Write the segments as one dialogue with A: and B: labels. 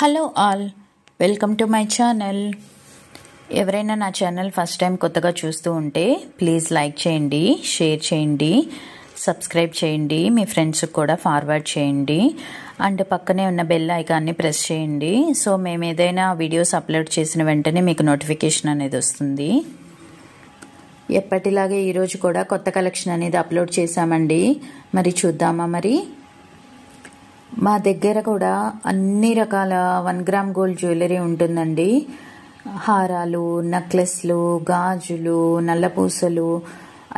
A: Hello all, welcome to my channel. ఎవరైనా నా channel first time కొత్తగా చూస్తూ ఉంటే ప్లీజ్ లైక్ చేయండి, షేర్ చేయండి, సబ్స్క్రైబ్ చేయండి, మీ ఫ్రెండ్స్కి కూడా ఫార్వర్డ్ చేయండి అండ్ పక్కనే ఉన్న బెల్ ఐకాన్ని ప్రెస్ చేయండి. సో మేము ఏదైనా వీడియోస్ అప్లోడ్ చేసిన వెంటనే మీకు నోటిఫికేషన్ అనేది వస్తుంది. ఎప్పటిలాగే ఈరోజు కూడా కొత్త కలెక్షన్ అనేది అప్లోడ్ చేశామండి. మరి చూద్దామా? మరి మా దగ్గర కూడా అన్ని రకాల 1 గ్రామ్ గోల్డ్ జ్యువెలరీ ఉంటుందండి. హారాలు, నెక్లెస్లు, గాజులు, నల్లపూసలు,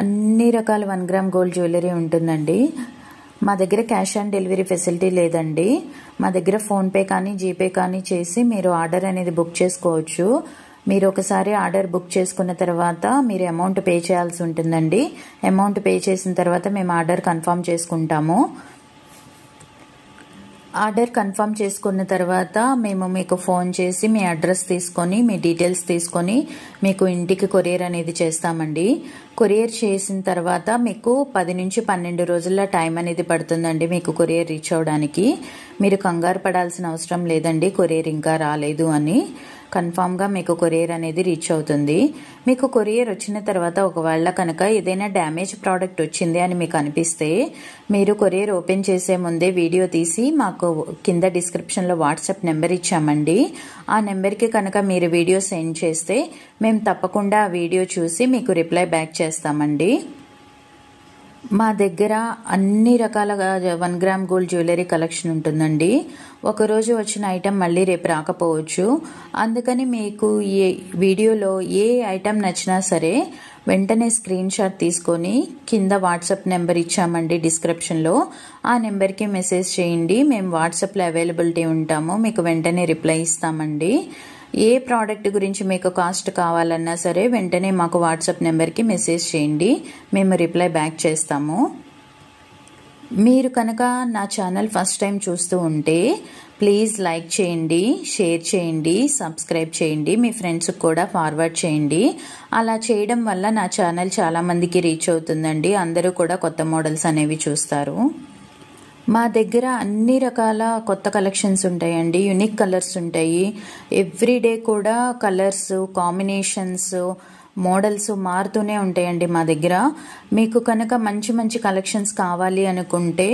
A: అన్ని రకాల 1 గ్రామ్ గోల్డ్ జ్యువెలరీ ఉంటుందండి. మా దగ్గర క్యాష్ ఆన్ డెలివరీ ఫెసిలిటీ లేదండి. మా దగ్గర ఫోన్పే కానీ జీపే కానీ చేసి మీరు ఆర్డర్ అనేది బుక్ చేసుకోవచ్చు. మీరు ఒకసారి ఆర్డర్ బుక్ చేసుకున్న తర్వాత మీరు అమౌంట్ పే చేయాల్సి ఉంటుందండి. అమౌంట్ పే చేసిన తర్వాత మేము ఆర్డర్ కన్ఫర్మ్ చేసుకుంటాము. ఆర్డర్ కన్ఫర్మ్ చేసుకున్న తర్వాత మేము మీకు ఫోన్ చేసి మీ అడ్రస్ తీసుకొని మీ డీటెయిల్స్ తీసుకొని మీకు ఇంటికి కొరియర్ అనేది చేస్తామండి. కొరియర్ చేసిన తర్వాత మీకు 10 నుంచి 12 రోజుల టైం అనేది పడుతుందండి మీకు కొరియర్ రీచ్ అవడానికి. మీరు కంగారు పడాల్సిన అవసరం లేదండి కొరియర్ ఇంకా రాలేదు అని. కన్ఫామ్గా మీకు కొరియర్ అనేది రీచ్ అవుతుంది. మీకు కొరియర్ వచ్చిన తర్వాత ఒకవేళ కనుక ఏదైనా డ్యామేజ్ ప్రోడక్ట్ వచ్చింది అని మీకు అనిపిస్తే మీరు కొరియర్ ఓపెన్ చేసే ముందే వీడియో తీసి మాకు కింద డిస్క్రిప్షన్లో వాట్సాప్ నెంబర్ ఇచ్చామండి. ఆ నెంబర్కి కనుక మీరు వీడియో సెండ్ చేస్తే మేము తప్పకుండా ఆ వీడియో చూసి మీకు రిప్లై బ్యాక్ చేస్తామండి. మా దగ్గర అన్ని రకాల 1 గ్రామ్ గోల్డ్ జ్యువెలరీ కలెక్షన్ ఉంటుందండి. ఒకరోజు వచ్చిన ఐటెం మళ్ళీ రేపు రాకపోవచ్చు. అందుకని మీకు ఈ వీడియోలో ఏ ఐటెం నచ్చినా సరే వెంటనే స్క్రీన్ షాట్ తీసుకొని కింద వాట్సాప్ నెంబర్ ఇచ్చామండి డిస్క్రిప్షన్లో. ఆ నెంబర్కి మెసేజ్ చేయండి. మేము వాట్సాప్లో అవైలబిలిటీ ఉంటాము. మీకు వెంటనే రిప్లై ఇస్తామండి. ఏ ప్రోడక్ట్ గురించి మీకు కాస్ట్ కావాలన్నా సరే వెంటనే మాకు వాట్సాప్ నెంబర్కి మెసేజ్ చేయండి. మేము రిప్లై బ్యాక్ చేస్తాము. మీరు కనుక నా ఛానల్ ఫస్ట్ టైం చూస్తూ ఉంటే ప్లీజ్ లైక్ చేయండి, షేర్ చేయండి, సబ్స్క్రైబ్ చేయండి, మీ ఫ్రెండ్స్కి కూడా ఫార్వర్డ్ చేయండి. అలా చేయడం వల్ల నా ఛానల్ చాలామందికి రీచ్ అవుతుందండి. అందరూ కూడా కొత్త మోడల్స్ అనేవి చూస్తారు. మా దగ్గర అన్ని రకాల కొత్త కలెక్షన్స్ ఉంటాయండి. యూనిక్ కలర్స్ ఉంటాయి. ఎవ్రీడే కూడా కలర్స్, కాంబినేషన్స్, మోడల్స్ మారుతూనే ఉంటాయండి మా దగ్గర. మీకు కనుక మంచి మంచి కలెక్షన్స్ కావాలి అనుకుంటే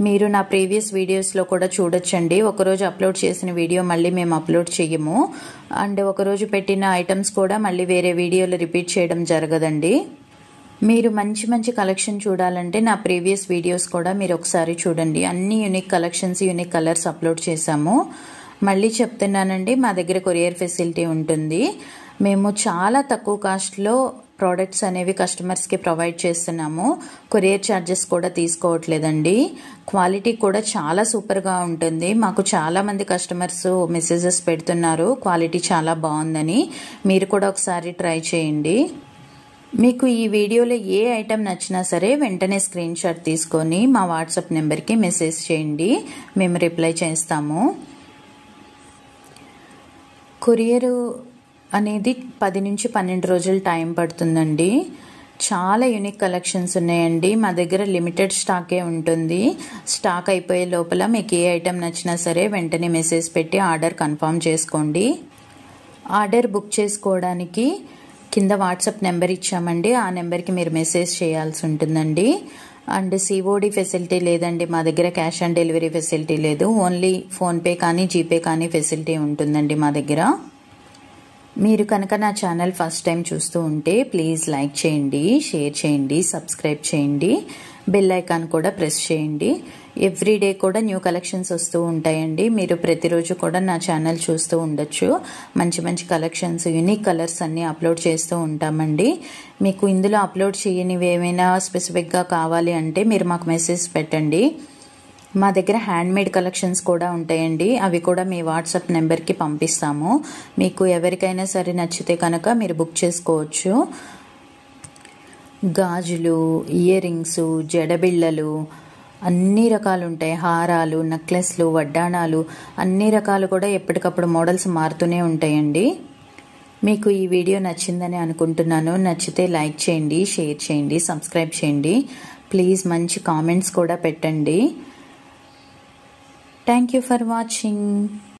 A: మీరు నా ప్రీవియస్ వీడియోస్లో కూడా చూడొచ్చండి. ఒకరోజు అప్లోడ్ చేసిన వీడియో మళ్ళీ మేము అప్లోడ్ చేయము. అండ్ ఒకరోజు పెట్టిన ఐటమ్స్ కూడా మళ్ళీ వేరే వీడియోలో రిపీట్ చేయడం జరగదండి. మీరు మంచి మంచి కలెక్షన్ చూడాలంటే నా ప్రీవియస్ వీడియోస్ కూడా మీరు ఒకసారి చూడండి. అన్ని unique collections, unique colours upload చేశాము. మళ్ళీ చెప్తున్నానండి, మా దగ్గర కొరియర్ ఫెసిలిటీ ఉంటుంది. మేము చాలా తక్కువ కాస్ట్లో ప్రోడక్ట్స్ అనేవి కస్టమర్స్కి ప్రొవైడ్ చేస్తున్నాము. కొరియర్ ఛార్జెస్ కూడా తీసుకోవట్లేదండి. క్వాలిటీ కూడా చాలా సూపర్గా ఉంటుంది. మాకు చాలామంది కస్టమర్స్ మెసేజెస్ పెడుతున్నారు క్వాలిటీ చాలా బాగుందని. మీరు కూడా ఒకసారి ట్రై చేయండి. మీకు ఈ వీడియోలో ఏ ఐటెం నచ్చినా సరే వెంటనే స్క్రీన్ షాట్ తీసుకొని మా వాట్సాప్ నెంబర్కి మెసేజ్ చేయండి. మేము రిప్లై చేస్తాము. కొరియర్ అనేది 10 నుంచి 12 రోజులు టైం పడుతుందండి. చాలా యూనిక్ కలెక్షన్స్ ఉన్నాయండి. మా దగ్గర లిమిటెడ్ స్టాకే ఉంటుంది. స్టాక్ అయిపోయే లోపల మీకు ఏ ఐటెం నచ్చినా సరే వెంటనే మెసేజ్ పెట్టి ఆర్డర్ కన్ఫర్మ్ చేసుకోండి. ఆర్డర్ బుక్ చేసుకోవడానికి కింద వాట్సాప్ నెంబర్ ఇచ్చామండి. ఆ నెంబర్కి మీరు మెసేజ్ చేయాల్సి ఉంటుందండి. అండ్ సిఓడి ఫెసిలిటీ లేదండి మా దగ్గర. క్యాష్ ఆన్ డెలివరీ ఫెసిలిటీ లేదు. ఓన్లీ ఫోన్పే కానీ జీపే కానీ ఫెసిలిటీ ఉంటుందండి మా దగ్గర. మీరు కనుక నా ఛానల్ ఫస్ట్ టైం చూస్తూ ఉంటే ప్లీజ్ లైక్ చేయండి, షేర్ చేయండి, సబ్స్క్రైబ్ చేయండి, బెల్ ఐకాన్ కూడా ప్రెస్ చేయండి. ఎవ్రీడే కూడా న్యూ కలెక్షన్స్ వస్తూ ఉంటాయండి. మీరు ప్రతిరోజు కూడా నా ఛానల్ చూస్తూ ఉండొచ్చు. మంచి మంచి కలెక్షన్స్, యూనిక్ కలర్స్ అన్నీ అప్లోడ్ చేస్తూ ఉంటామండి. మీకు ఇందులో అప్లోడ్ చేయనివి ఏమైనా స్పెసిఫిక్గా కావాలి అంటే మీరు మాకు మెసేజ్ పెట్టండి. మా దగ్గర హ్యాండ్మేడ్ కలెక్షన్స్ కూడా ఉంటాయండి. అవి కూడా మీ వాట్సాప్ నెంబర్కి పంపిస్తాము. మీకు ఎవరికైనా సరే నచ్చితే కనుక మీరు బుక్ చేసుకోవచ్చు. గాజులు, ఇయర్ రింగ్స్, జడబిళ్ళలు అన్ని రకాలు ఉంటాయి. హారాలు, నెక్లెస్లు, వడ్డాణాలు అన్ని రకాలు కూడా ఎప్పటికప్పుడు మోడల్స్ మారుతూనే ఉంటాయండి. మీకు ఈ వీడియో నచ్చిందని అనుకుంటున్నాను. నచ్చితే లైక్ చేయండి, షేర్ చేయండి, సబ్స్క్రైబ్ చేయండి. ప్లీజ్ మంచి కామెంట్స్ కూడా పెట్టండి. Thank you for watching.